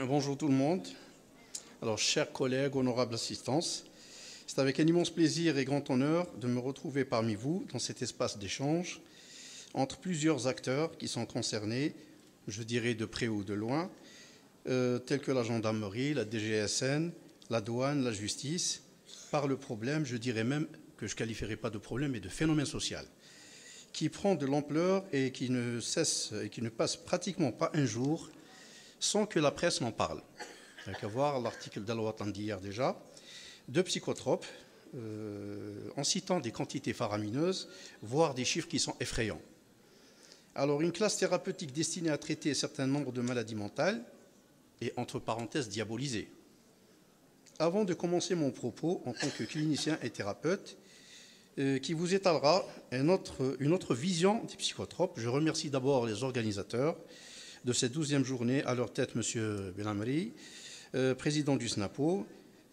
Bonjour tout le monde. Alors, chers collègues, honorables assistance, c'est avec un immense plaisir et grand honneur de me retrouver parmi vous dans cet espace d'échange entre plusieurs acteurs qui sont concernés, je dirais de près ou de loin, tels que la gendarmerie, la DGSN, la douane, la justice, par le problème, je dirais même que je ne qualifierais pas de problème, mais de phénomène social, qui prend de l'ampleur et qui ne cesse et qui ne passe pratiquement pas un jour sans que la presse n'en parle. Il n'y a qu'à voir l'article d'Al-Watan d'hier déjà, de psychotropes, en citant des quantités faramineuses, voire des chiffres qui sont effrayants. Alors, une classe thérapeutique destinée à traiter un certain nombre de maladies mentales et, entre parenthèses, diabolisée. Avant de commencer mon propos en tant que clinicien et thérapeute, qui vous étalera une autre vision des psychotropes, je remercie d'abord les organisateurs de cette 12e journée, à leur tête, M. Belamri, président du SNAPO,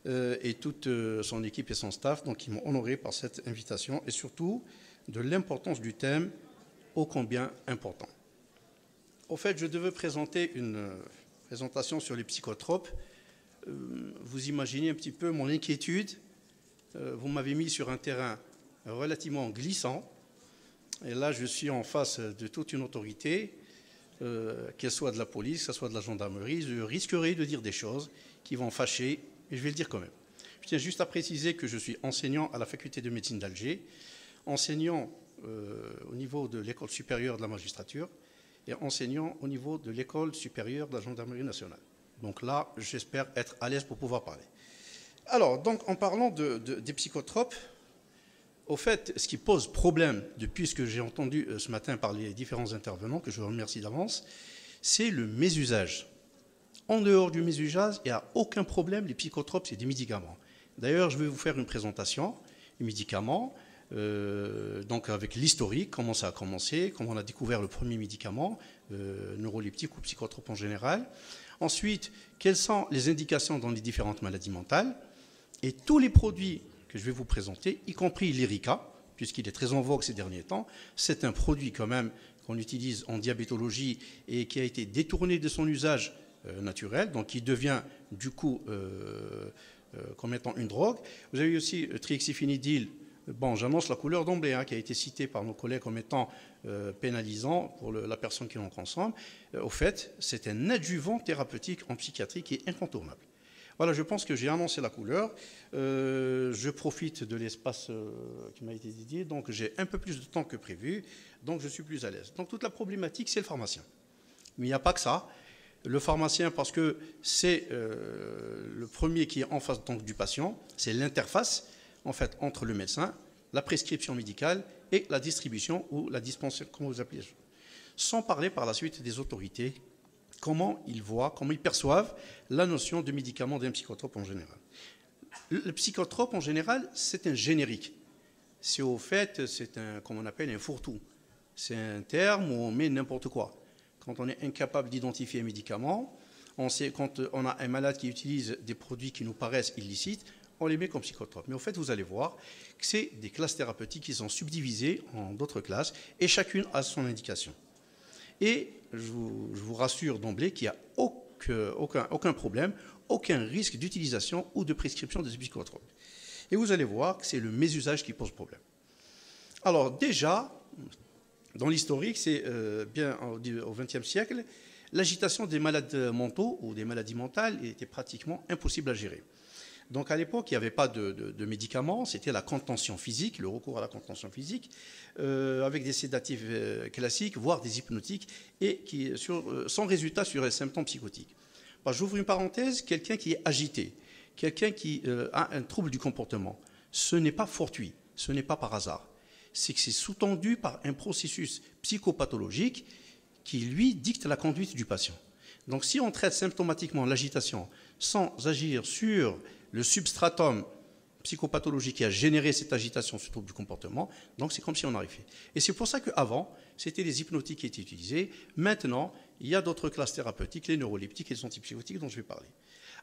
et toute son équipe et son staff, donc, qui m'ont honoré par cette invitation, et surtout de l'importance du thème, ô combien important. Au fait, je devais présenter une présentation sur les psychotropes. Vous imaginez un petit peu mon inquiétude. Vous m'avez mis sur un terrain relativement glissant, et là, je suis en face de toute une autorité, qu'elle soit de la police, qu'elle soit de la gendarmerie. Je risquerai de dire des choses qui vont fâcher, et je vais le dire quand même. Je tiens juste à préciser que je suis enseignant à la faculté de médecine d'Alger, enseignant au niveau de l'école supérieure de la magistrature et enseignant au niveau de l'école supérieure de la gendarmerie nationale. Donc là, j'espère être à l'aise pour pouvoir parler. Alors, donc, en parlant des psychotropes, au fait, ce qui pose problème, depuis ce que j'ai entendu ce matin par les différents intervenants, que je remercie d'avance, c'est le mésusage. En dehors du mésusage, il n'y a aucun problème. Les psychotropes, c'est des médicaments. D'ailleurs, je vais vous faire une présentation des médicaments, donc avec l'historique, comment ça a commencé, comment on a découvert le premier médicament, neuroleptique ou psychotrope en général. Ensuite, quelles sont les indications dans les différentes maladies mentales. Et tous les produits que je vais vous présenter, y compris l'Erica, puisqu'il est très en vogue ces derniers temps, c'est un produit quand même qu'on utilise en diabétologie et qui a été détourné de son usage naturel, donc qui devient du coup comme étant une drogue. Vous avez aussi le trihexyphenidyl. Bon, j'annonce la couleur d'emblée, qui a été citée par nos collègues comme étant pénalisant pour la personne qui en consomme. Au fait, c'est un adjuvant thérapeutique en psychiatrie qui est incontournable. Voilà, je pense que j'ai annoncé la couleur. Je profite de l'espace qui m'a été dédié, donc j'ai un peu plus de temps que prévu, donc je suis plus à l'aise. Donc toute la problématique, c'est le pharmacien. Mais il n'y a pas que ça. Le pharmacien, parce que c'est le premier qui est en face donc, du patient, c'est l'interface en fait, entre le médecin, la prescription médicale et la distribution ou la dispensation, comment vous appelez. Sans parler par la suite des autorités, comment ils voient, comment ils perçoivent la notion de médicament d'un psychotrope en général. Le psychotrope en général, c'est un générique. C'est au fait, c'est un, comme on appelle, un fourre-tout. C'est un terme où on met n'importe quoi. Quand on est incapable d'identifier un médicament, on sait, quand on a un malade qui utilise des produits qui nous paraissent illicites, on les met comme psychotropes. Mais au fait, vous allez voir que c'est des classes thérapeutiques qui sont subdivisées en d'autres classes et chacune a son indication. Et je vous rassure d'emblée qu'il n'y a aucun problème, aucun risque d'utilisation ou de prescription de ces psychotropes. Et vous allez voir que c'est le mésusage qui pose problème. Alors déjà, dans l'historique, c'est bien au XXe siècle, l'agitation des malades mentaux ou des maladies mentales était pratiquement impossible à gérer. Donc à l'époque, il n'y avait pas de médicaments, c'était la contention physique, le recours à la contention physique, avec des sédatifs classiques, voire des hypnotiques, et sans résultat sur les symptômes psychotiques. J'ouvre une parenthèse, quelqu'un qui est agité, quelqu'un qui a un trouble du comportement, ce n'est pas fortuit, ce n'est pas par hasard. C'est que c'est sous-tendu par un processus psychopathologique qui, lui, dicte la conduite du patient. Donc si on traite symptomatiquement l'agitation sans agir sur le substratum psychopathologique qui a généré cette agitation, ce trouble du comportement, donc c'est comme si on avait fait. Et c'est pour ça qu'avant, c'était les hypnotiques qui étaient utilisés. Maintenant, il y a d'autres classes thérapeutiques, les neuroleptiques et les antipsychotiques dont je vais parler.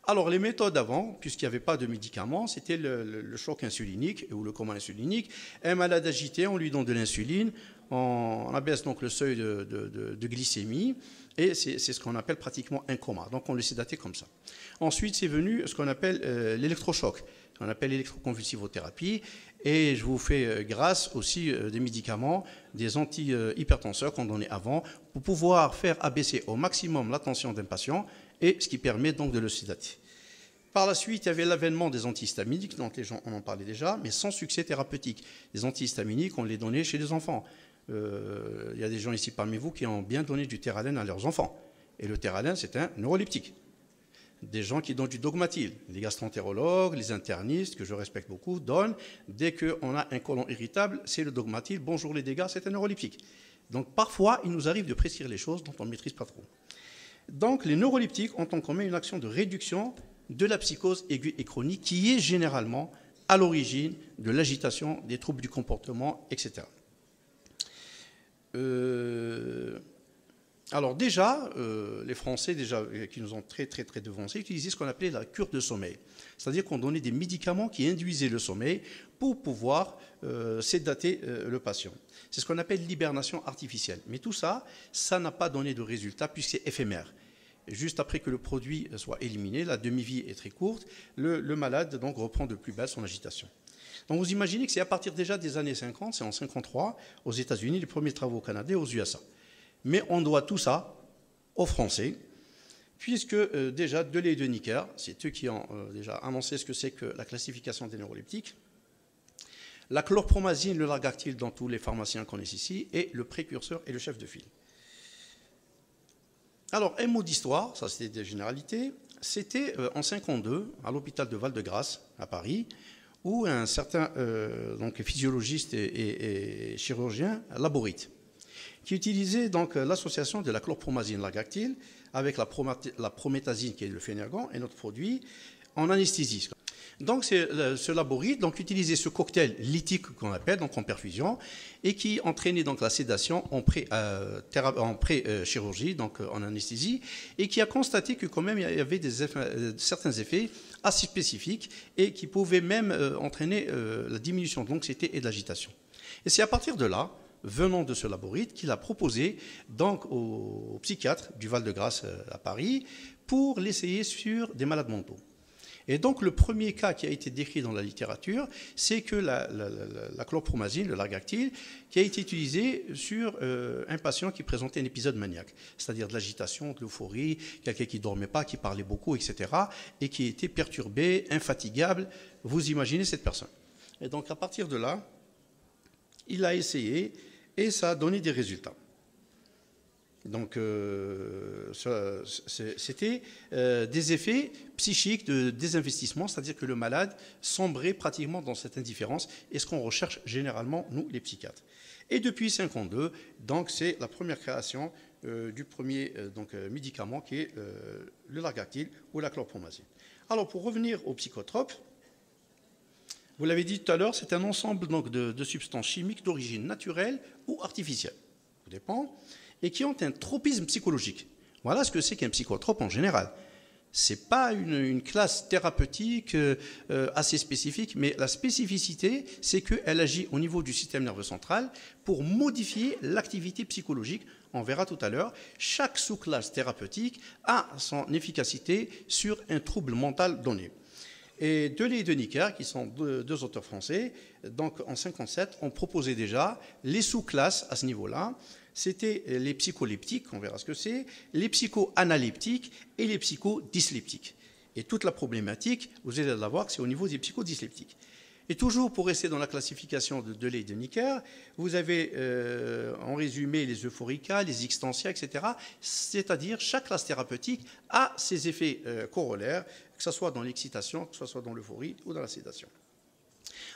Alors, les méthodes avant, puisqu'il n'y avait pas de médicaments, c'était le choc insulinique ou le coma insulinique. Un malade agité, on lui donne de l'insuline, on abaisse donc le seuil de glycémie, et c'est ce qu'on appelle pratiquement un coma. Donc on le sédatait comme ça. Ensuite, c'est venu ce qu'on appelle l'électrochoc, qu'on appelle l'électroconvulsivothérapie, et je vous fais grâce aussi des médicaments, des antihypertenseurs qu'on donnait avant, pour pouvoir faire abaisser au maximum la tension d'un patient, et ce qui permet donc de le sédater. Par la suite, il y avait l'avènement des antihistaminiques, donc les gens en ont parlé déjà, mais sans succès thérapeutique. Les antihistaminiques, on les donnait chez les enfants. Il y a des gens ici parmi vous qui ont bien donné du Théradène à leurs enfants. Et le Théradène, c'est un neuroleptique. Des gens qui donnent du Dogmatil, les gastroentérologues, les internistes, que je respecte beaucoup, donnent. Dès qu'on a un côlon irritable, c'est le Dogmatil. Bonjour les dégâts, c'est un neuroleptique. Donc parfois, il nous arrive de prescrire les choses dont on ne maîtrise pas trop. Donc les neuroleptiques ont en commun une action de réduction de la psychose aiguë et chronique qui est généralement à l'origine de l'agitation, des troubles du comportement, etc. Alors déjà, les Français qui nous ont très devancés utilisaient ce qu'on appelait la cure de sommeil. C'est-à-dire qu'on donnait des médicaments qui induisaient le sommeil pour pouvoir sédater le patient. C'est ce qu'on appelle l'hibernation artificielle. Mais tout ça, ça n'a pas donné de résultat puisque c'est éphémère. Juste après que le produit soit éliminé, la demi-vie est très courte, le malade donc reprend de plus belle son agitation. Donc vous imaginez que c'est à partir déjà des années 50, c'est en 1953, aux États-Unis, les premiers travaux au Canada et aux USA. Mais on doit tout ça aux Français, puisque déjà Delay et Deniker, c'est eux qui ont déjà annoncé ce que c'est que la classification des neuroleptiques, la chlorpromazine, le Largactil dont tous les pharmaciens connaissent ici, et le précurseur et le chef de file. Alors, un mot d'histoire, ça c'était des généralités, c'était en 1952, à l'hôpital de Val-de-Grâce, à Paris, où un certain donc, physiologiste et chirurgien, Laborit, qui utilisait donc l'association de la chlorpromazine Largactil avec la prométhazine, qui est le Phénergan, et notre produit, en anesthésie. Donc, ce Laborit donc, utilisait ce cocktail lithique qu'on appelle, donc en perfusion, et qui entraînait donc la sédation en pré-chirurgie, donc en anesthésie, et qui a constaté que quand même il y avait certains effets assez spécifiques et qui pouvaient même entraîner la diminution de l'anxiété et de l'agitation. Et c'est à partir de là, venant de ce Laborit, qu'il a proposé donc aux psychiatres du Val-de-Grâce à Paris pour l'essayer sur des malades mentaux. Et donc, le premier cas qui a été décrit dans la littérature, c'est que la chlorpromazine, le Largactil, qui a été utilisé sur un patient qui présentait un épisode maniaque, c'est-à-dire de l'agitation, de l'euphorie, quelqu'un qui ne dormait pas, qui parlait beaucoup, etc., et qui était perturbé, infatigable. Vous imaginez cette personne. Et donc, à partir de là, il a essayé, et ça a donné des résultats. Donc, c'était des effets psychiques de désinvestissement, c'est-à-dire que le malade sombrait pratiquement dans cette indifférence, et ce qu'on recherche généralement, nous, les psychiatres. Et depuis 1952, donc, c'est la première création du premier médicament qui est le Largactil ou la chlorpromazine. Alors, pour revenir aux psychotropes, vous l'avez dit tout à l'heure, c'est un ensemble donc, de substances chimiques d'origine naturelle ou artificielle. Tout dépend. Et qui ont un tropisme psychologique. Voilà ce que c'est qu'un psychotrope en général. Ce n'est pas une classe thérapeutique assez spécifique, mais la spécificité, c'est qu'elle agit au niveau du système nerveux central pour modifier l'activité psychologique. On verra tout à l'heure. Chaque sous-classe thérapeutique a son efficacité sur un trouble mental donné. Et Delay et Deniker, qui sont deux auteurs français, donc en 1957, ont proposé déjà les sous-classes à ce niveau-là. C'était les psycholeptiques, on verra ce que c'est, les psychoanaleptiques et les psychodysleptiques. Et toute la problématique, vous allez la voir, c'est au niveau des psychodysleptiques. Et toujours pour rester dans la classification de Delay et Deniker, vous avez en résumé les euphorica, les extansia, etc. C'est-à-dire chaque classe thérapeutique a ses effets corollaires, que ce soit dans l'excitation, que ce soit dans l'euphorie ou dans la sédation.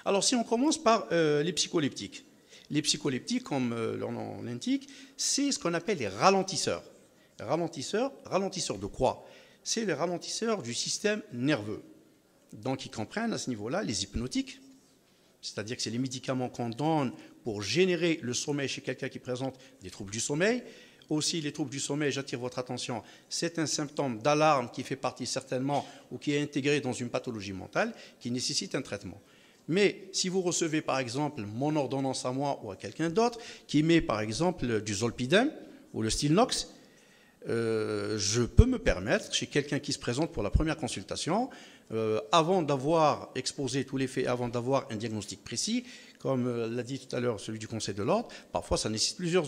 Alors si on commence par les psycholeptiques. Les psycholeptiques, comme leur nom l'indique, c'est ce qu'on appelle les ralentisseurs. Ralentisseurs de quoi? C'est les ralentisseurs du système nerveux. Donc, ils comprennent à ce niveau-là les hypnotiques, c'est-à-dire que c'est les médicaments qu'on donne pour générer le sommeil chez quelqu'un qui présente des troubles du sommeil. Aussi, les troubles du sommeil, j'attire votre attention, c'est un symptôme d'alarme qui fait partie certainement ou qui est intégré dans une pathologie mentale qui nécessite un traitement. Mais si vous recevez par exemple mon ordonnance à moi ou à quelqu'un d'autre qui met par exemple du zolpidem ou le Stilnox, je peux me permettre, chez quelqu'un qui se présente pour la première consultation, avant d'avoir exposé tous les faits, avant d'avoir un diagnostic précis, comme l'a dit tout à l'heure celui du Conseil de l'ordre, parfois ça nécessite plusieurs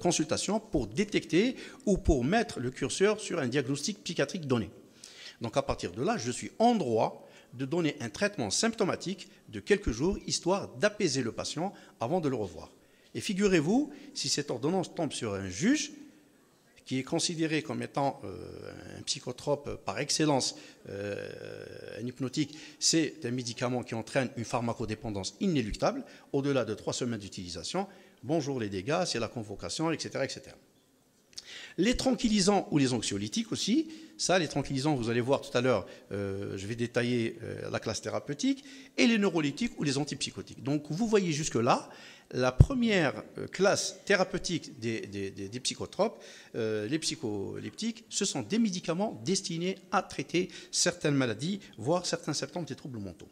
consultations pour détecter ou pour mettre le curseur sur un diagnostic psychiatrique donné. Donc à partir de là, je suis en droit de donner un traitement symptomatique de quelques jours, histoire d'apaiser le patient avant de le revoir. Et figurez-vous, si cette ordonnance tombe sur un juge, qui est considéré comme étant un psychotrope par excellence, un hypnotique, c'est un médicament qui entraîne une pharmacodépendance inéluctable, au-delà de 3 semaines d'utilisation. Bonjour les dégâts, c'est la convocation, etc., etc. Les tranquillisants ou les anxiolytiques aussi, ça, les tranquillisants, vous allez voir tout à l'heure, je vais détailler la classe thérapeutique, et les neuroleptiques ou les antipsychotiques. Donc vous voyez jusque-là, la première classe thérapeutique des psychotropes, les psycholeptiques, ce sont des médicaments destinés à traiter certaines maladies, voire certains symptômes des troubles mentaux.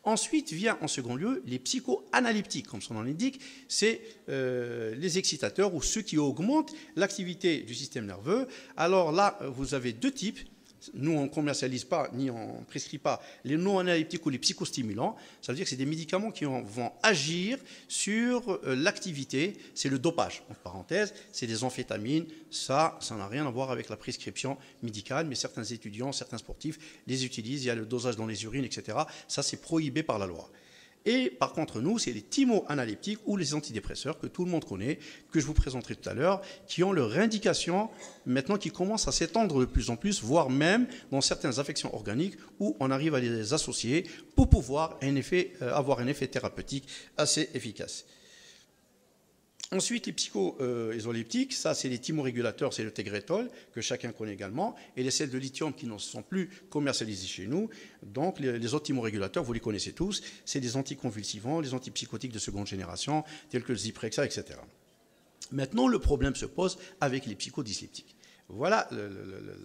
Ensuite vient en second lieu les psychoanalyptiques, comme son nom l'indique, c'est les excitateurs ou ceux qui augmentent l'activité du système nerveux. Alors là, vous avez 2 types. Nous, on ne commercialise pas ni on ne prescrit pas les non-analyptiques ou les psychostimulants. Ça veut dire que c'est des médicaments qui vont agir sur l'activité. C'est le dopage, en parenthèse. C'est des amphétamines. Ça n'a rien à voir avec la prescription médicale, mais certains étudiants, certains sportifs les utilisent. Il y a le dosage dans les urines, etc. Ça, c'est prohibé par la loi. Et par contre, nous, c'est les thymoanalyptiques ou les antidépresseurs que tout le monde connaît, que je vous présenterai tout à l'heure, qui ont leur indication maintenant qui commence à s'étendre de plus en plus, voire même dans certaines affections organiques où on arrive à les associer pour pouvoir avoir un effet thérapeutique assez efficace. Ensuite, les psychoisoleptiques, ça c'est les thymorégulateurs, c'est le Tegretol, que chacun connaît également, et les sels de lithium qui ne sont plus commercialisés chez nous. Donc les autres thymorégulateurs, vous les connaissez tous, c'est des anticonvulsivants, les antipsychotiques de seconde génération, tels que le Zyprexa, etc. Maintenant, le problème se pose avec les psychodysleptiques. Voilà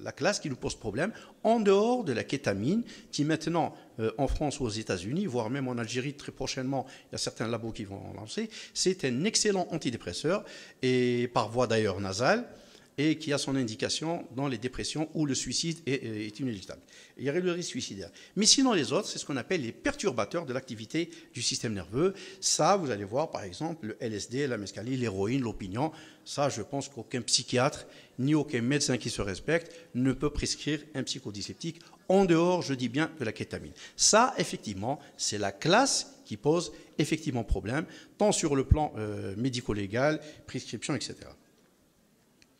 la classe qui nous pose problème, en dehors de la kétamine, qui maintenant, en France ou aux États-Unis, voire même en Algérie très prochainement, il y a certains labos qui vont en lancer, c'est un excellent antidépresseur, et par voie d'ailleurs nasale, et qui a son indication dans les dépressions où le suicide est inéluctable. Il y aurait le risque suicidaire. Mais sinon, les autres, c'est ce qu'on appelle les perturbateurs de l'activité du système nerveux. Ça, vous allez voir, par exemple, le LSD, la mescaline, l'héroïne, l'opinion. Ça, je pense qu'aucun psychiatre ni aucun médecin qui se respecte ne peut prescrire un psychodysleptique en dehors, je dis bien, de la kétamine. Ça, effectivement, c'est la classe qui pose effectivement problème, tant sur le plan médico-légal, prescription, etc.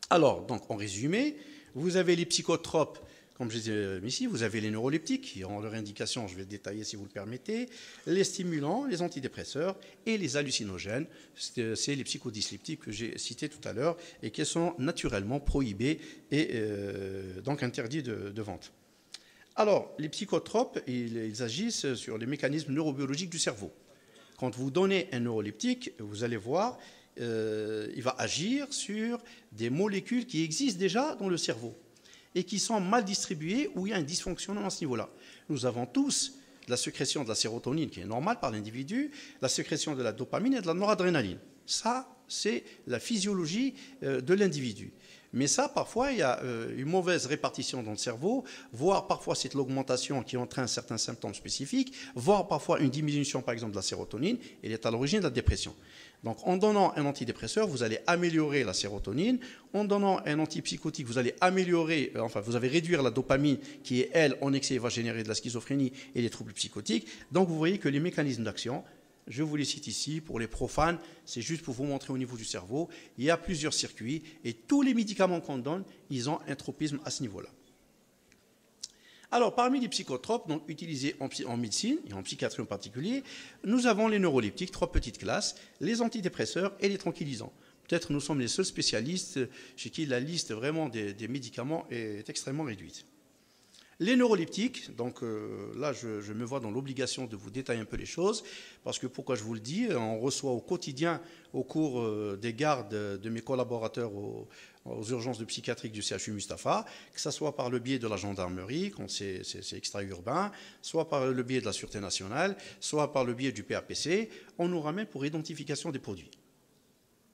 Alors, donc, en résumé, vous avez les psychotropes, comme je disais ici, vous avez les neuroleptiques, qui ont leur indication, je vais le détailler si vous le permettez, les stimulants, les antidépresseurs et les hallucinogènes, c'est les psychodysleptiques que j'ai cités tout à l'heure et qui sont naturellement prohibés et donc interdits de vente. Alors, les psychotropes, ils agissent sur les mécanismes neurobiologiques du cerveau. Quand vous donnez un neuroleptique, vous allez voir, il va agir sur des molécules qui existent déjà dans le cerveau et qui sont mal distribuées où il y a un dysfonctionnement à ce niveau-là. Nous avons tous la sécrétion de la sérotonine qui est normale par l'individu, la sécrétion de la dopamine et de la noradrénaline. Ça, c'est la physiologie de l'individu. Mais ça, parfois, il y a une mauvaise répartition dans le cerveau, voire parfois c'est l'augmentation qui entraîne certains symptômes spécifiques, voire parfois une diminution, par exemple, de la sérotonine, et elle est à l'origine de la dépression. Donc, en donnant un antidépresseur, vous allez améliorer la sérotonine. En donnant un antipsychotique, vous allez améliorer, vous allez réduire la dopamine qui, elle, en excès, va générer de la schizophrénie et des troubles psychotiques. Donc, vous voyez que les mécanismes d'action, je vous les cite ici, pour les profanes, c'est juste pour vous montrer au niveau du cerveau, il y a plusieurs circuits et tous les médicaments qu'on donne, ils ont un tropisme à ce niveau-là. Alors, parmi les psychotropes donc, utilisés en médecine, et en psychiatrie en particulier, nous avons les neuroleptiques, 3 petites classes, les antidépresseurs et les tranquillisants. Peut-être nous sommes les seuls spécialistes chez qui la liste vraiment des médicaments est extrêmement réduite. Les neuroleptiques, donc là je me vois dans l'obligation de vous détailler un peu les choses, parce que pourquoi je vous le dis, on reçoit au quotidien, au cours des gardes de mes collaborateurs aux urgences de psychiatrique du CHU Mustapha, que ce soit par le biais de la gendarmerie, quand c'est extra-urbain, soit par le biais de la Sûreté nationale, soit par le biais du PAPC, on nous ramène pour identification des produits.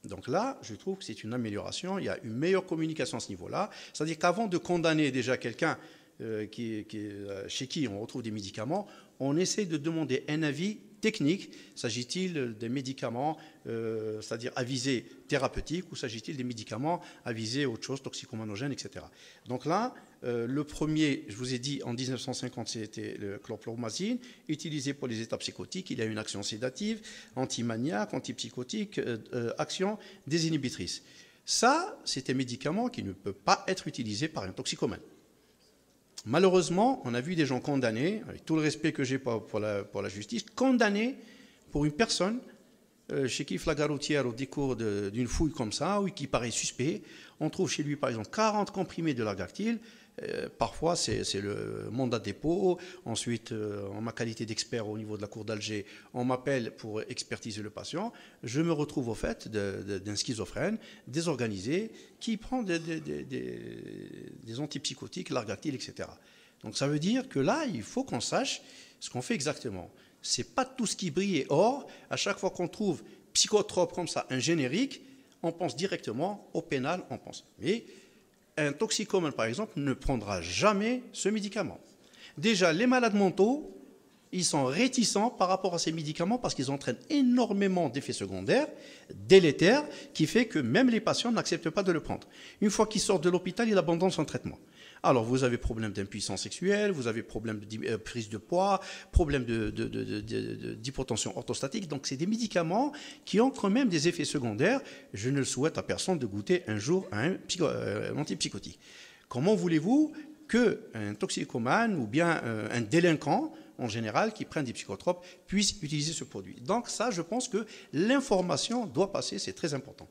Donc là, je trouve que c'est une amélioration, il y a une meilleure communication à ce niveau-là. C'est-à-dire qu'avant de condamner déjà quelqu'un chez qui on retrouve des médicaments, on essaie de demander un avis technique. S'agit-il des médicaments, c'est-à-dire à visée thérapeutique, ou s'agit-il des médicaments à visée autre chose, toxicomanogène, etc. Donc là, le premier, je vous ai dit, en 1950, c'était le chlorpromazine, utilisé pour les états psychotiques. Il a une action sédative, antimaniaque, antipsychotique, action désinhibitrice. Ça, c'est un médicament qui ne peut pas être utilisé par un toxicomane. Malheureusement, on a vu des gens condamnés, avec tout le respect que j'ai pour la justice, condamnés pour une personne chez qui flagrant routière au décours d'une fouille comme ça, ou qui paraît suspect. On trouve chez lui, par exemple, 40 comprimés de Largactil. Parfois, c'est le mandat de dépôt. Ensuite, en ma qualité d'expert au niveau de la cour d'Alger, on m'appelle pour expertiser le patient. Je me retrouve au fait d'un schizophrène désorganisé qui prend des antipsychotiques, Largactil, etc. Donc ça veut dire que là, il faut qu'on sache ce qu'on fait exactement. Ce n'est pas tout ce qui brille et or. À chaque fois qu'on trouve psychotrope comme ça, un générique, on pense directement au pénal, on pense. Mais un toxicomane, par exemple, ne prendra jamais ce médicament. Déjà, les malades mentaux, ils sont réticents par rapport à ces médicaments parce qu'ils entraînent énormément d'effets secondaires, délétères, qui fait que même les patients n'acceptent pas de le prendre. Une fois qu'ils sortent de l'hôpital, ils abandonnent son traitement. Alors, vous avez problème d'impuissance sexuelle, vous avez problème de prise de poids, problème d'hypotension orthostatique. Donc, c'est des médicaments qui ont quand même des effets secondaires. Je ne le souhaite à personne de goûter un jour à un antipsychotique. Comment voulez-vous qu'un toxicomane ou bien un délinquant, en général, qui prennent des psychotropes, puisse utiliser ce produit? Donc, ça, je pense que l'information doit passer, c'est très important.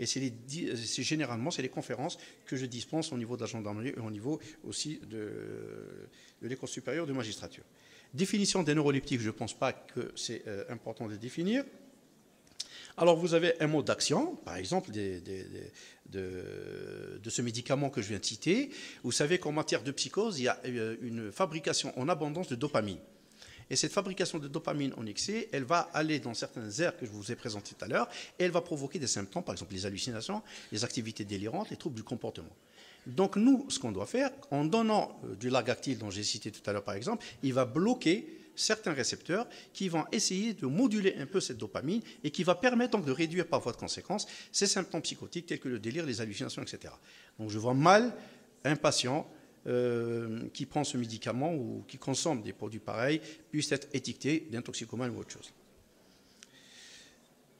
Et généralement, c'est les conférences que je dispense au niveau de la gendarmerie et au niveau aussi de l'école supérieure de magistrature. Définition des neuroleptiques, je ne pense pas que c'est important de définir. Alors, vous avez un mode d'action, par exemple, de ce médicament que je viens de citer. Vous savez qu'en matière de psychose, il y a une fabrication en abondance de dopamine. Et cette fabrication de dopamine en excès, elle va aller dans certaines aires que je vous ai présentées tout à l'heure, et elle va provoquer des symptômes, par exemple les hallucinations, les activités délirantes, les troubles du comportement. Donc nous, ce qu'on doit faire, en donnant du Largactil, dont j'ai cité tout à l'heure par exemple, il va bloquer certains récepteurs qui vont essayer de moduler un peu cette dopamine et qui va permettre donc de réduire par voie de conséquence ces symptômes psychotiques tels que le délire, les hallucinations, etc. Donc je vois mal un patient qui prend ce médicament ou qui consomme des produits pareils puisse être étiqueté d'un toxicomane ou autre chose.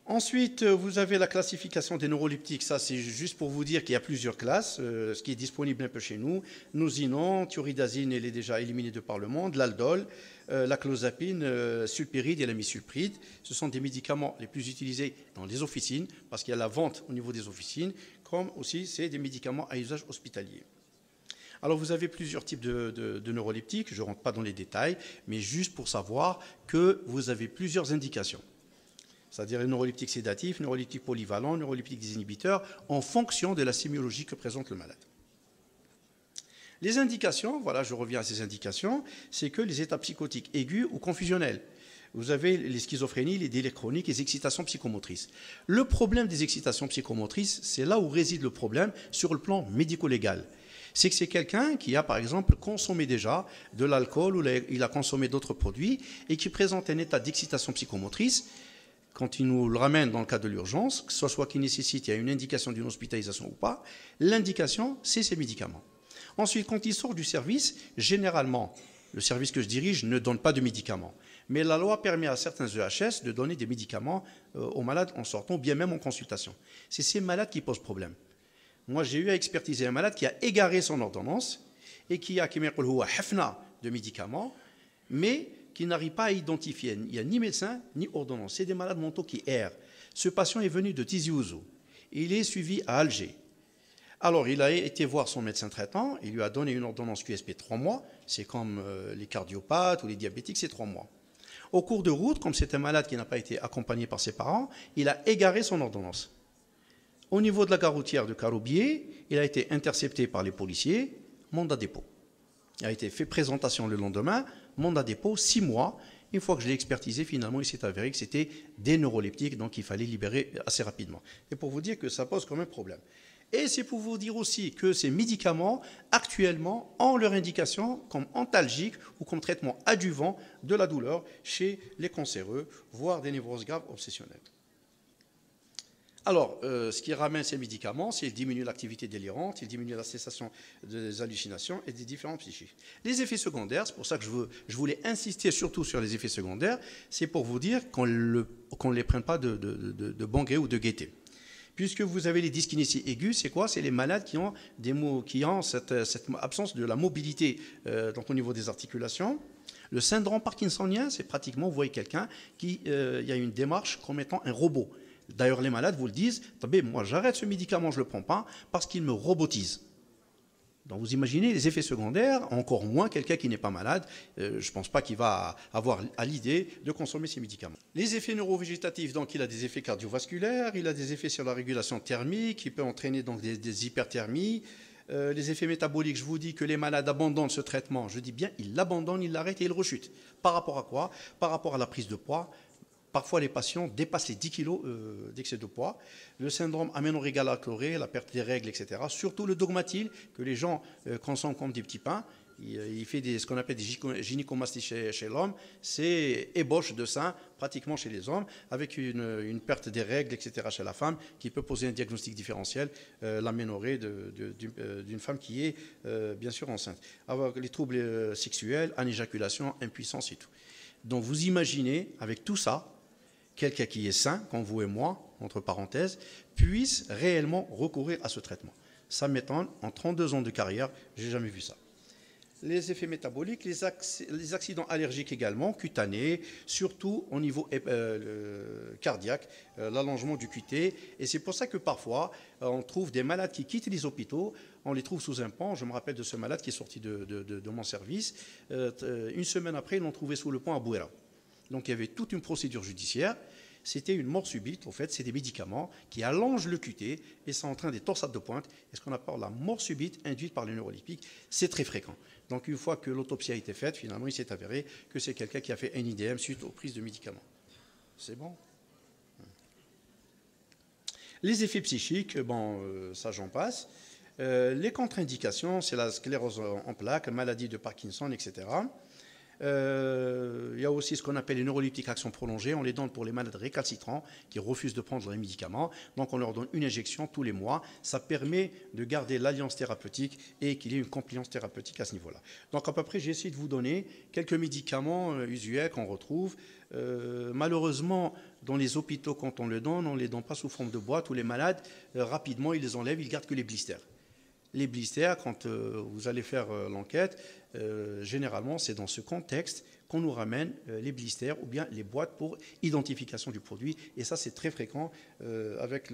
Ensuite, vous avez la classification des neuroleptiques. Ça, c'est juste pour vous dire qu'il y a plusieurs classes, ce qui est disponible un peu chez nous. Nosinone, thioridazine, elle est déjà éliminée de par le monde. L'aldol, la clozapine, sulpiride et la misulpride. Ce sont des médicaments les plus utilisés dans les officines, parce qu'il y a la vente au niveau des officines, comme aussi c'est des médicaments à usage hospitalier. Alors, vous avez plusieurs types de neuroleptiques. Je ne rentre pas dans les détails, mais juste pour savoir que vous avez plusieurs indications. C'est-à-dire les neuroleptiques sédatifs, neuroleptiques polyvalents, neuroleptiques désinhibiteurs, en fonction de la sémiologie que présente le malade. Les indications, voilà, je reviens à ces indications, c'est que les états psychotiques aigus ou confusionnels. Vous avez les schizophrénies, les délires chroniques, les excitations psychomotrices. Le problème des excitations psychomotrices, c'est là où réside le problème sur le plan médico-légal. C'est que c'est quelqu'un qui a, par exemple, consommé déjà de l'alcool ou il a consommé d'autres produits et qui présente un état d'excitation psychomotrice. Quand il nous le ramène dans le cas de l'urgence, que ce soit qui nécessite, il y a une indication d'une hospitalisation ou pas, l'indication, c'est ces médicaments. Ensuite, quand il sort du service, généralement, le service que je dirige ne donne pas de médicaments. Mais la loi permet à certains EHS de donner des médicaments aux malades en sortant, ou bien même en consultation. C'est ces malades qui posent problème. Moi, j'ai eu à expertiser un malade qui a égaré son ordonnance et qui a de médicaments, mais qui n'arrive pas à identifier. Il n'y a ni médecin, ni ordonnance. C'est des malades mentaux qui errent. Ce patient est venu de Tizi Ouzou. Il est suivi à Alger. Alors, il a été voir son médecin traitant. Il lui a donné une ordonnance QSP 3 mois. C'est comme les cardiopathes ou les diabétiques, c'est 3 mois. Au cours de route, comme c'est un malade qui n'a pas été accompagné par ses parents, il a égaré son ordonnance. Au niveau de la gare routière de Caroubier, il a été intercepté par les policiers, mandat dépôt. Il a été fait présentation le lendemain, mandat dépôt, 6 mois. Une fois que je l'ai expertisé, finalement, il s'est avéré que c'était des neuroleptiques, donc il fallait libérer assez rapidement. Et pour vous dire que ça pose quand même problème. Et c'est pour vous dire aussi que ces médicaments, actuellement, ont leur indication comme antalgique ou comme traitement adjuvant de la douleur chez les cancéreux, voire des névroses graves obsessionnelles. Alors, ce qui ramène ces médicaments, c'est qu'ils diminuent l'activité délirante, ils diminuent la cessation des hallucinations et des différents psychiques. Les effets secondaires, c'est pour ça que je voulais insister surtout sur les effets secondaires, c'est pour vous dire qu'on ne les prenne pas de bon gré ou de gaieté. Puisque vous avez les dyskinésies aiguës, c'est quoi? C'est les malades qui ont cette absence de la mobilité donc au niveau des articulations. Le syndrome parkinsonien, c'est pratiquement, vous voyez quelqu'un qui y a une démarche comme étant un robot. D'ailleurs, les malades vous le disent, moi j'arrête ce médicament, je ne le prends pas parce qu'il me robotise. Donc vous imaginez les effets secondaires, encore moins quelqu'un qui n'est pas malade. Je ne pense pas qu'il va avoir à l'idée de consommer ces médicaments. Les effets neurovégétatifs, donc il a des effets cardiovasculaires, il a des effets sur la régulation thermique, il peut entraîner donc des hyperthermies. Les effets métaboliques, je vous dis que les malades abandonnent ce traitement. Je dis bien, ils l'abandonnent, ils l'arrêtent et ils rechutent. Par rapport à quoi? Par rapport à la prise de poids. Parfois, les patients dépassent les 10 kg d'excès de poids. Le syndrome aménorrhéal-chloré, la perte des règles, etc. Surtout le dogmatyle, que les gens consomment comme des petits pains. Il fait ce qu'on appelle des gynécomasties chez l'homme. C'est ébauche de sein, pratiquement chez les hommes, avec une perte des règles, etc. chez la femme, qui peut poser un diagnostic différentiel, l'aménorrhée d'une femme qui est bien sûr enceinte. Avoir les troubles sexuels, anéjaculation, impuissance et tout. Donc vous imaginez, avec tout ça, quelqu'un qui est sain, comme vous et moi, entre parenthèses, puisse réellement recourir à ce traitement. Ça m'étonne, en 32 ans de carrière, je n'ai jamais vu ça. Les effets métaboliques, les accidents allergiques également, cutanés, surtout au niveau cardiaque, l'allongement du QT. Et c'est pour ça que parfois, on trouve des malades qui quittent les hôpitaux, on les trouve sous un pont. Je me rappelle de ce malade qui est sorti de mon service. Une semaine après, ils l'ont trouvé sous le pont à Bouéra. Donc il y avait toute une procédure judiciaire. C'était une mort subite, en fait, c'est des médicaments qui allongent le QT et ça entraîne des torsades de pointe. Et ce qu'on appelle la mort subite induite par les neuroleptiques, c'est très fréquent. Donc une fois que l'autopsie a été faite, finalement, il s'est avéré que c'est quelqu'un qui a fait un IDM suite aux prises de médicaments. C'est bon? Les effets psychiques, ça j'en passe. Les contre-indications, c'est la sclérose en plaques, maladie de Parkinson, etc. Il y a aussi ce qu'on appelle les neuroleptiques action prolongée. On les donne pour les malades récalcitrants qui refusent de prendre les médicaments. Donc on leur donne une injection tous les mois. Ça permet de garder l'alliance thérapeutique et qu'il y ait une compliance thérapeutique à ce niveau-là. Donc à peu près, j'ai essayé de vous donner quelques médicaments usuels qu'on retrouve. Malheureusement, dans les hôpitaux, quand on le donne, on ne les donne pas sous forme de boîte où les malades, rapidement, ils les enlèvent, ils gardent que les blisters. Les blisters, quand vous allez faire l'enquête, généralement, c'est dans ce contexte qu'on nous ramène les blisters ou bien les boîtes pour identification du produit. Et ça, c'est très fréquent avec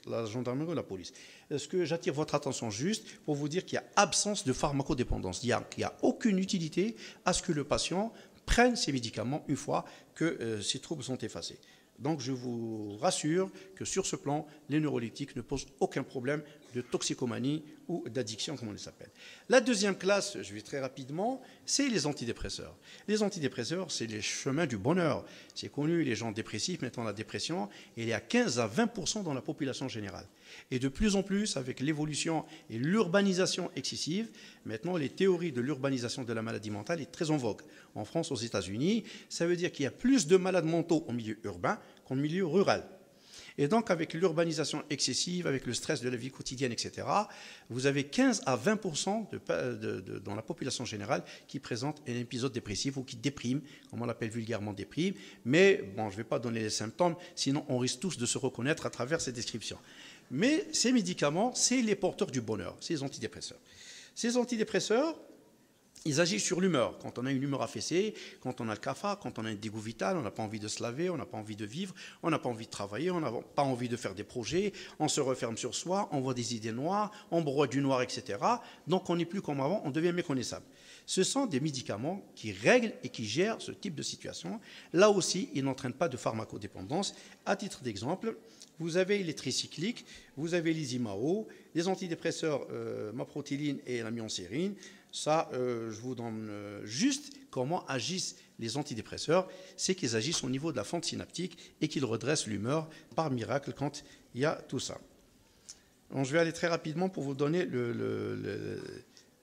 la gendarmerie ou la police. Ce que j'attire votre attention juste pour vous dire qu'il y a absence de pharmacodépendance. Il n'y a aucune utilité à ce que le patient prenne ces médicaments une fois que ces troubles sont effacés. Donc je vous rassure que sur ce plan, les neuroleptiques ne posent aucun problème de toxicomanie ou d'addiction, comme on les appelle. La deuxième classe, je vais très rapidement, c'est les antidépresseurs. Les antidépresseurs, c'est les chemins du bonheur. C'est connu, les gens dépressifs, maintenant la dépression, il y a 15 à 20% dans la population générale. Et de plus en plus, avec l'évolution et l'urbanisation excessive, maintenant les théories de l'urbanisation de la maladie mentale est très en vogue. En France, aux États-Unis, ça veut dire qu'il y a plus de malades mentaux au milieu urbain qu'en milieu rural. Et donc, avec l'urbanisation excessive, avec le stress de la vie quotidienne, etc., vous avez 15 à 20% dans la population générale qui présente un épisode dépressif ou qui déprime, comme on l'appelle vulgairement déprime. Mais, bon, je ne vais pas donner les symptômes, sinon on risque tous de se reconnaître à travers ces descriptions. Mais ces médicaments, c'est les porteurs du bonheur, ces antidépresseurs. Ces antidépresseurs, Ils agissent sur l'humeur. Quand on a une humeur affaissée, quand on a le cafard, quand on a un dégoût vital, on n'a pas envie de se laver, on n'a pas envie de vivre, on n'a pas envie de travailler, on n'a pas envie de faire des projets, on se referme sur soi, on voit des idées noires, on broie du noir, etc. Donc on n'est plus comme avant, on devient méconnaissable. Ce sont des médicaments qui règlent et qui gèrent ce type de situation. Là aussi, ils n'entraînent pas de pharmacodépendance. À titre d'exemple, vous avez les tricycliques, vous avez les IMAO, les antidépresseurs maprotyline et la myoncérine. Ça, je vous donne juste comment agissent les antidépresseurs. C'est qu'ils agissent au niveau de la fente synaptique et qu'ils redressent l'humeur par miracle quand il y a tout ça. Donc, je vais aller très rapidement pour vous donner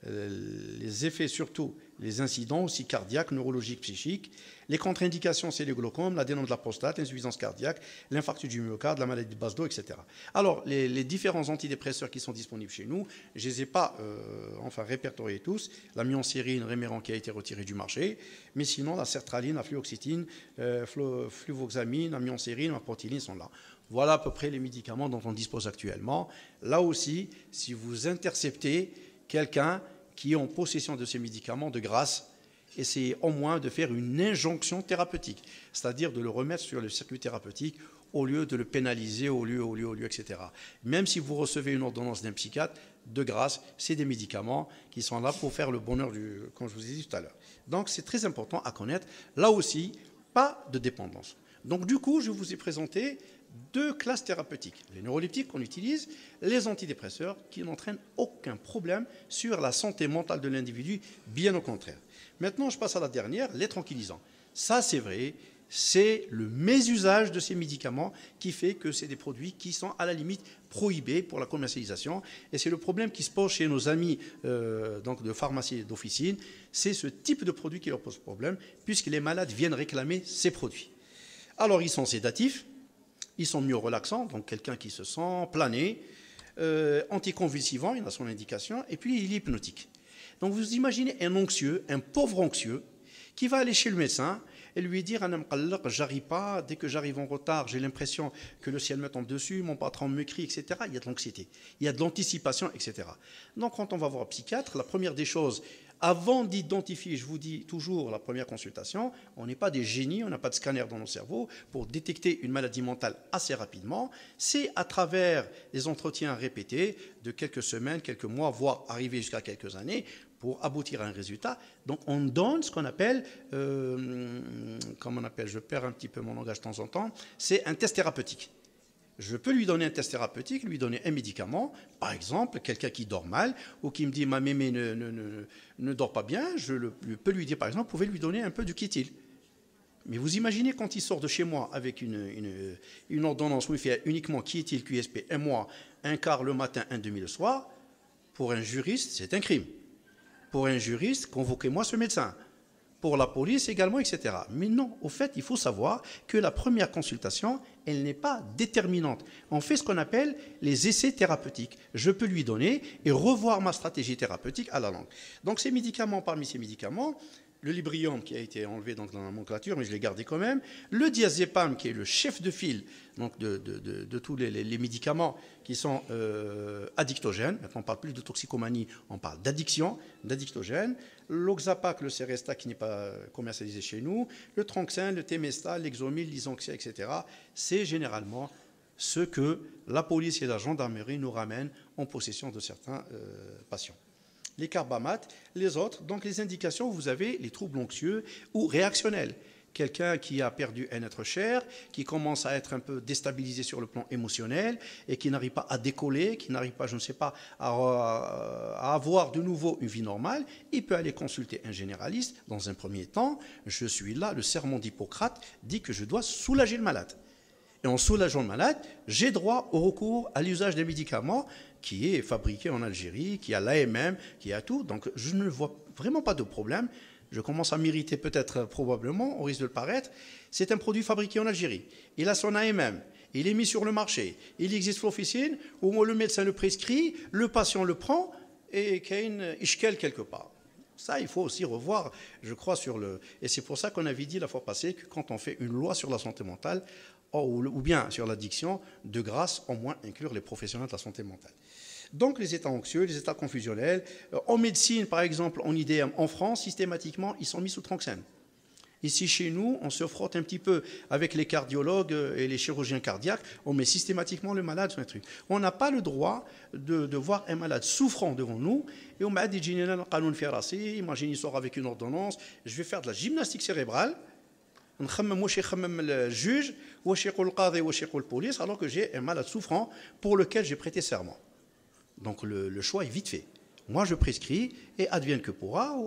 les effets, surtout les incidents aussi cardiaques, neurologiques, psychiques. Les contre-indications, c'est le glaucome, l'adénome de la prostate, l'insuffisance cardiaque, l'infarctus du myocarde, la maladie de Basedow, etc. Alors, les différents antidépresseurs qui sont disponibles chez nous, je ne les ai pas répertoriés tous. La myoncérine, Remeron qui a été retirée du marché, mais sinon, la sertraline, la fluoxétine, fluvoxamine, la myoncérine, la protéine sont là. Voilà à peu près les médicaments dont on dispose actuellement. Là aussi, si vous interceptez quelqu'un qui est en possession de ces médicaments, de grâce, essayez au moins de faire une injonction thérapeutique, c'est-à-dire de le remettre sur le circuit thérapeutique au lieu de le pénaliser, au lieu, etc. Même si vous recevez une ordonnance d'un psychiatre, de grâce, c'est des médicaments qui sont là pour faire le bonheur, comme je vous ai dit tout à l'heure. Donc c'est très important à connaître. Là aussi, pas de dépendance. Donc du coup, je vous ai présenté 2 classes thérapeutiques. Les neuroleptiques qu'on utilise, les antidépresseurs qui n'entraînent aucun problème sur la santé mentale de l'individu, bien au contraire. Maintenant, je passe à la dernière, les tranquillisants. Ça, c'est vrai, c'est le mésusage de ces médicaments qui fait que c'est des produits qui sont à la limite prohibés pour la commercialisation. Et c'est le problème qui se pose chez nos amis donc de pharmacie et d'officine. C'est ce type de produit qui leur pose problème, puisque les malades viennent réclamer ces produits. Alors, ils sont sédatifs, ils sont myorelaxants, donc quelqu'un qui se sent plané, anticonvulsivant, il a son indication, et puis il est hypnotique. Donc vous imaginez un anxieux, un pauvre anxieux, qui va aller chez le médecin et lui dire « j'arrive pas, dès que j'arrive en retard, j'ai l'impression que le ciel me tombe dessus, mon patron me crie, etc. » Il y a de l'anxiété, il y a de l'anticipation, etc. Donc quand on va voir un psychiatre, la première des choses, avant d'identifier, je vous dis toujours la première consultation, on n'est pas des génies, on n'a pas de scanner dans nos cerveaux pour détecter une maladie mentale assez rapidement. C'est à travers des entretiens répétés de quelques semaines, quelques mois, voire arriver jusqu'à quelques années pour aboutir à un résultat. Donc on donne ce qu'on appelle, je perds un petit peu mon langage de temps en temps, c'est un test thérapeutique. Je peux lui donner un test thérapeutique, lui donner un médicament, par exemple, quelqu'un qui dort mal ou qui me dit « ma mémé ne dort pas bien », je peux lui dire par exemple « vous pouvez lui donner un peu de kétil ». Mais vous imaginez quand il sort de chez moi avec une ordonnance où il fait uniquement kétil, QSP, un mois, un quart le matin, un demi le soir, pour un juriste, c'est un crime. Pour un juriste, convoquez-moi ce médecin. Pour la police également, etc. Mais non, au fait, il faut savoir que la première consultation, elle n'est pas déterminante. On fait ce qu'on appelle les essais thérapeutiques. Je peux lui donner et revoir ma stratégie thérapeutique à la longue. Donc ces médicaments, parmi ces médicaments, le Librium qui a été enlevé donc, dans la nomenclature, mais je l'ai gardé quand même, le diazépam qui est le chef de file donc de tous les médicaments qui sont addictogènes, maintenant on ne parle plus de toxicomanie, on parle d'addiction, d'addictogènes, l'Oxapac, le Seresta qui n'est pas commercialisé chez nous, le Tranxin, le Temesta, l'Exomil, l'Isonxia, etc. C'est généralement ce que la police et la gendarmerie nous ramènent en possession de certains patients. Les carbamates, les autres, donc les indications, vous avez les troubles anxieux ou réactionnels. Quelqu'un qui a perdu un être cher, qui commence à être un peu déstabilisé sur le plan émotionnel et qui n'arrive pas à décoller, qui n'arrive pas, je ne sais pas, à avoir de nouveau une vie normale, il peut aller consulter un généraliste. Dans un premier temps, je suis là, le serment d'Hippocrate dit que je dois soulager le malade. Et en soulageant le malade, j'ai droit au recours à l'usage des médicaments qui est fabriqué en Algérie, qui a l'AMM, qui a tout. Donc je ne vois vraiment pas de problème. Je commence à m'irriter peut-être probablement, au risque de le paraître. C'est un produit fabriqué en Algérie. Il a son AMM. Il est mis sur le marché. Il existe l'officine où le médecin le prescrit, le patient le prend et qu'il y a une ishkel quelque part. Ça, il faut aussi revoir, je crois, sur le... Et c'est pour ça qu'on avait dit la fois passée que quand on fait une loi sur la santé mentale, ou bien sur l'addiction, de grâce, au moins inclure les professionnels de la santé mentale. Donc les états anxieux, les états confusionnels, en médecine par exemple, en IDM en France, systématiquement, ils sont mis sous tranxène. Ici, chez nous, on se frotte un petit peu avec les cardiologues et les chirurgiens cardiaques. On met systématiquement le malade sur un truc. On n'a pas le droit de voir un malade souffrant devant nous. Et on m'a dit, imagine, il sort avec une ordonnance. Je vais faire de la gymnastique cérébrale. Le juge, le police, alors que j'ai un malade souffrant pour lequel j'ai prêté serment. Donc le choix est vite fait. Moi, je prescris et advienne que pourra,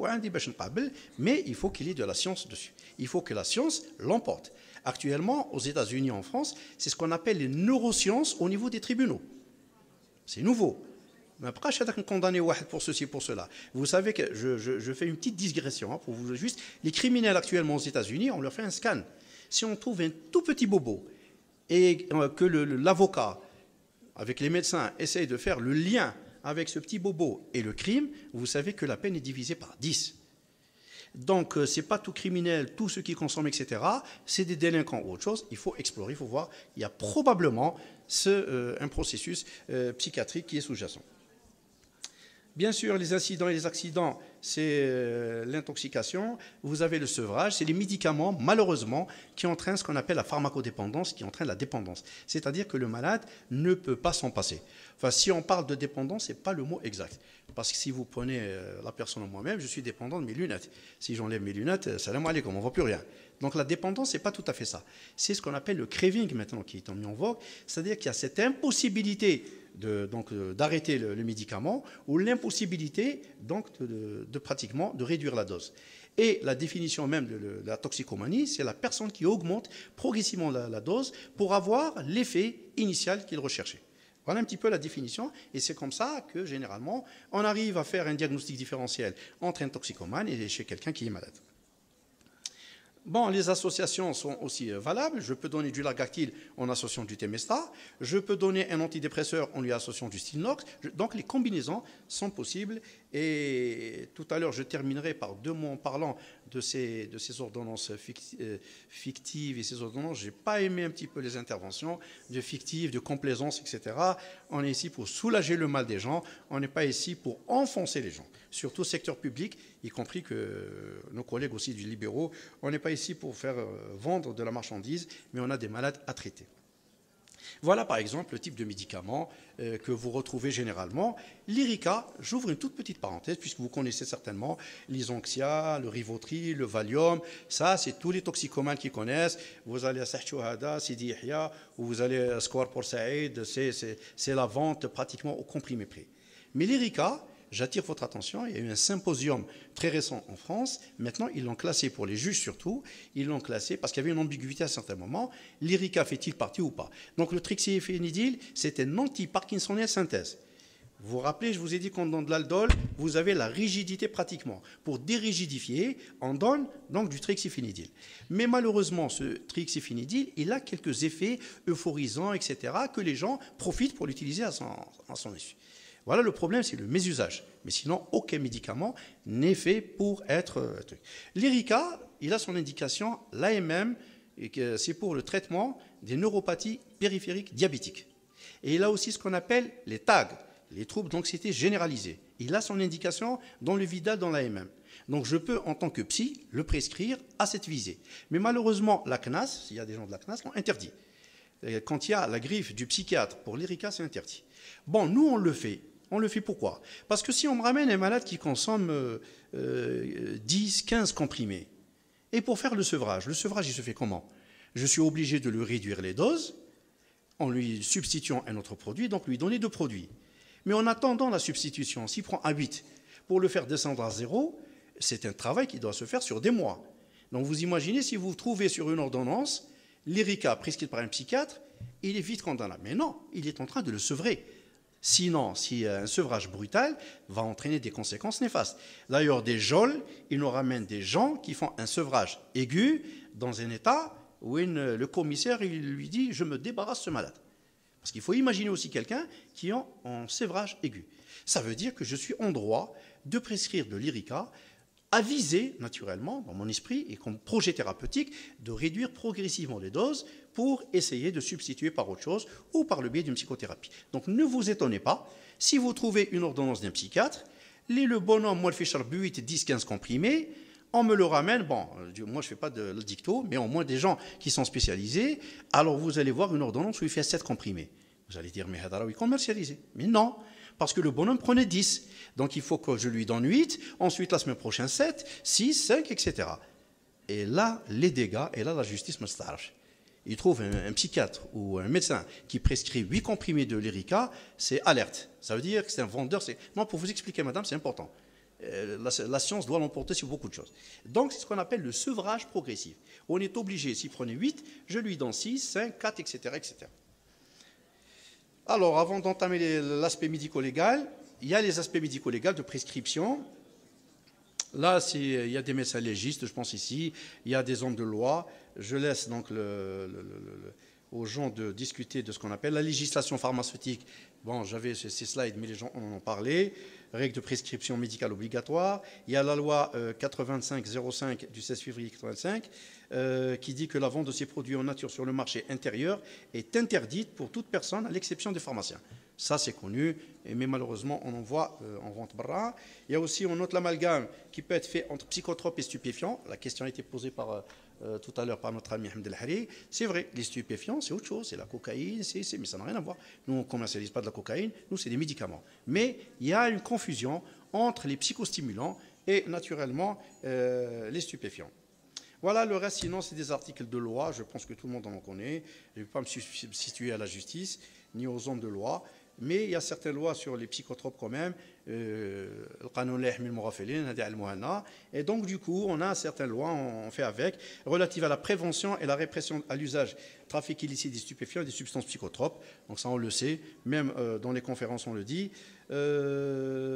mais il faut qu'il y ait de la science dessus. Il faut que la science l'emporte. Actuellement, aux États-Unis, en France, c'est ce qu'on appelle les neurosciences au niveau des tribunaux. C'est nouveau. Mais après, je suis condamné pour ceci, pour cela. Vous savez que je fais une petite digression pour vous juste. Les criminels actuellement aux États-Unis, on leur fait un scan. Si on trouve un tout petit bobo et que l'avocat, avec les médecins, essaye de faire le lien avec ce petit bobo et le crime, vous savez que la peine est divisée par 10. Donc, ce n'est pas tout criminel, tout ceux qui consomment, etc. C'est des délinquants ou autre chose. Il faut explorer, il faut voir. Il y a probablement un processus psychiatrique qui est sous-jacent. Bien sûr, les incidents et les accidents, c'est l'intoxication. Vous avez le sevrage, c'est les médicaments, malheureusement, qui entraînent ce qu'on appelle la pharmacodépendance, qui entraîne la dépendance. C'est-à-dire que le malade ne peut pas s'en passer. Enfin, si on parle de dépendance, ce n'est pas le mot exact. Parce que si vous prenez la personne moi-même, je suis dépendant de mes lunettes. Si j'enlève mes lunettes, salam alaikum, on ne voit plus rien. Donc la dépendance, ce n'est pas tout à fait ça. C'est ce qu'on appelle le craving maintenant qui est mis en vogue. C'est-à-dire qu'il y a cette impossibilité d'arrêter le médicament ou l'impossibilité de pratiquement de réduire la dose. Et la définition même de la toxicomanie, c'est la personne qui augmente progressivement la dose pour avoir l'effet initial qu'il recherchait. Voilà un petit peu la définition, et c'est comme ça que, généralement, on arrive à faire un diagnostic différentiel entre un toxicomane et chez quelqu'un qui est malade. Bon, les associations sont aussi valables. Je peux donner du Largactil en associant du Temesta. Je peux donner un antidépresseur en lui associant du Stilnox. Donc, les combinaisons sont possibles. Et tout à l'heure, je terminerai par 2 mots en parlant de ces ordonnances fictives et ces ordonnances. Je n'ai pas aimé un petit peu les interventions de fictives, de complaisance, etc. On est ici pour soulager le mal des gens. On n'est pas ici pour enfoncer les gens. Surtout au secteur public, y compris que nos collègues aussi du libéraux, on n'est pas ici pour faire vendre de la marchandise, mais on a des malades à traiter. Voilà par exemple le type de médicament que vous retrouvez généralement. L'Irica, j'ouvre une toute petite parenthèse, puisque vous connaissez certainement l'Isonxia, le Rivotril, le Valium. Ça, c'est tous les toxicomanes qui connaissent. Vous allez à Sahchouhada, Sidi Yahya, ou vous allez à Square Port Saïd, c'est la vente pratiquement au comprimé prix. Mais l'Irica, j'attire votre attention, il y a eu un symposium très récent en France. Maintenant, ils l'ont classé, pour les juges surtout, ils l'ont classé parce qu'il y avait une ambiguïté à certains moments. L'Irica fait-il partie ou pas? Donc le trixyphénidil, c'est un anti-parkinsonien synthèse. Vous vous rappelez, je vous ai dit qu'en donnant de l'aldol, vous avez la rigidité pratiquement. Pour dérigidifier, on donne donc du trixyphénidil. Mais malheureusement, ce trixyphénidil, il a quelques effets euphorisants, etc., que les gens profitent pour l'utiliser à son insu. Voilà, le problème, c'est le mésusage. Mais sinon, aucun médicament n'est fait pour être... L'Irica, il a son indication, l'AMM, c'est pour le traitement des neuropathies périphériques diabétiques. Et il a aussi ce qu'on appelle les TAG, les troubles d'anxiété généralisés. Il a son indication dans le Vidal, dans l'AMM. Donc je peux, en tant que psy, le prescrire à cette visée. Mais malheureusement, la CNAS, s'il y a des gens de la CNAS, l'ont interdit. Quand il y a la griffe du psychiatre pour l'Irica, c'est interdit. Bon, nous, on le fait. On le fait pourquoi? Parce que si on me ramène un malade qui consomme 10, 15 comprimés, et pour faire le sevrage il se fait comment? Je suis obligé de lui réduire les doses en lui substituant un autre produit, donc lui donner 2 produits. Mais en attendant la substitution, s'il prend à 8 pour le faire descendre à 0, c'est un travail qui doit se faire sur des mois. Donc vous imaginez si vous vous trouvez sur une ordonnance, l'Irica prescrit par un psychiatre, il est vite condamnable. Mais non, il est en train de le sevrer. Sinon, si un sevrage brutal va entraîner des conséquences néfastes. D'ailleurs, des geôles, ils nous ramènent des gens qui font un sevrage aigu dans un état où le commissaire il lui dit « je me débarrasse de ce malade ». Parce qu'il faut imaginer aussi quelqu'un qui est en sévrage aigu. Ça veut dire que je suis en droit de prescrire de l'Irica avisé, naturellement, dans mon esprit et comme projet thérapeutique, de réduire progressivement les doses pour essayer de substituer par autre chose ou par le biais d'une psychothérapie. Donc ne vous étonnez pas, si vous trouvez une ordonnance d'un psychiatre, le bonhomme, moi, le fait 8, 10, 15 comprimés, on me le ramène, bon, moi je ne fais pas de dicto, mais au moins des gens qui sont spécialisés, alors vous allez voir une ordonnance où il fait 7 comprimés. Vous allez dire, mais Hadaraoui commercialisé. Mais non, parce que le bonhomme prenait 10. Donc il faut que je lui donne 8, ensuite la semaine prochaine 7, 6, 5, etc. Et là, les dégâts, et là la justice me starche. Il trouve un psychiatre ou un médecin qui prescrit 8 comprimés de Lyrica, c'est alerte. Ça veut dire que c'est un vendeur. Non, pour vous expliquer, madame, c'est important. La science doit l'emporter sur beaucoup de choses. Donc, c'est ce qu'on appelle le sevrage progressif. On est obligé, s'il prenait 8, je lui donne 6, 5, 4, etc. etc. Alors, avant d'entamer l'aspect médico-légal, il y a les aspects médico-légaux de prescription. Là, il y a des médecins légistes, je pense ici, il y a des hommes de loi. Je laisse donc aux gens de discuter de ce qu'on appelle la législation pharmaceutique. Bon, j'avais ces slides, mais les gens en ont parlé. Règles de prescription médicale obligatoire. Il y a la loi 85-05 du 16 février 85 qui dit que la vente de ces produits en nature sur le marché intérieur est interdite pour toute personne à l'exception des pharmaciens. Ça, c'est connu, mais malheureusement, on en voit en vente bras. Il y a aussi, on note l'amalgame qui peut être fait entre psychotropes et stupéfiants. La question a été posée tout à l'heure par notre ami Ahmed El Hari. C'est vrai, les stupéfiants, c'est autre chose, c'est la cocaïne, mais ça n'a rien à voir. Nous, on ne commercialise pas de la cocaïne, nous, c'est des médicaments. Mais il y a une confusion entre les psychostimulants et, naturellement, les stupéfiants. Voilà, le reste, sinon, c'est des articles de loi. Je pense que tout le monde en connaît. Je ne vais pas me situer à la justice, ni aux hommes de loi. Mais il y a certaines lois sur les psychotropes quand même. Et donc, du coup, on a certaines lois, on fait avec, relatives à la prévention et la répression à l'usage, trafic illicite des stupéfiants et des substances psychotropes. Donc ça, on le sait. Même dans les conférences, on le dit.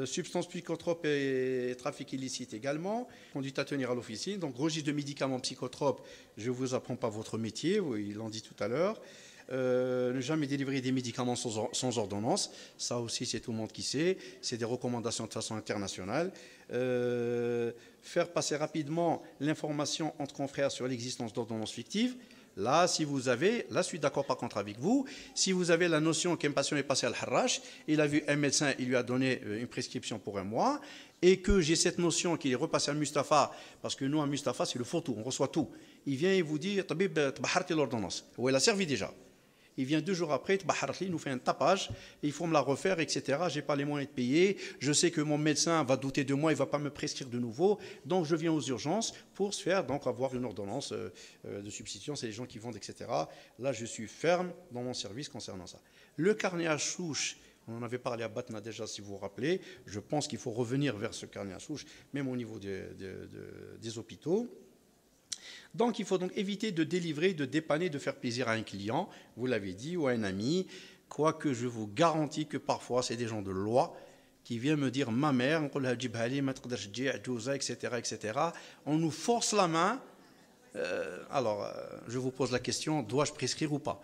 Substances psychotropes et trafic illicite également. Conduite à tenir à l'officine. Donc, registre de médicaments psychotropes, je ne vous apprends pas votre métier, il l'en dit tout à l'heure. Ne jamais délivrer des médicaments sans ordonnance, ça aussi c'est tout le monde qui sait, c'est des recommandations de façon internationale. Faire passer rapidement l'information entre confrères sur l'existence d'ordonnances fictives. Là, si vous avez, là je suis d'accord par contre avec vous, si vous avez la notion qu'un patient est passé à l'Harrach, il a vu un médecin, il lui a donné une prescription pour un mois, et que j'ai cette notion qu'il est repassé à Mustapha, parce que nous à Mustapha c'est le faux tout, on reçoit tout. Il vient et vous dit, Tabib, t'baharti l'ordonnance, ou elle a servi déjà. Il vient 2 jours après, il nous fait un tapage, il faut me la refaire, etc. Je n'ai pas les moyens de payer, je sais que mon médecin va douter de moi, il ne va pas me prescrire de nouveau, donc je viens aux urgences pour se faire, donc avoir une ordonnance de substitution, c'est les gens qui vendent, etc. Là, je suis ferme dans mon service concernant ça. Le carnet à souche, on en avait parlé à Batna déjà, si vous vous rappelez, je pense qu'il faut revenir vers ce carnet à souche, même au niveau des hôpitaux. Donc, il faut donc éviter de délivrer, de dépanner, de faire plaisir à un client, vous l'avez dit, ou à un ami, quoique je vous garantis que parfois, c'est des gens de loi qui viennent me dire « ma mère, etc., etc. » On nous force la main. Je vous pose la question, dois-je prescrire ou pas?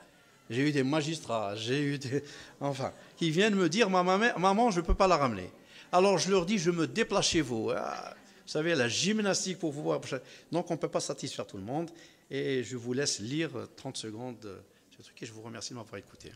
J'ai eu des magistrats, qui viennent me dire « maman, je ne peux pas la ramener. » Alors, je leur dis « je me déplace chez vous. » Vous savez, la gymnastique pour vous voir. Donc, on ne peut pas satisfaire tout le monde. Et je vous laisse lire 30 secondes ce truc et je vous remercie de m'avoir écouté.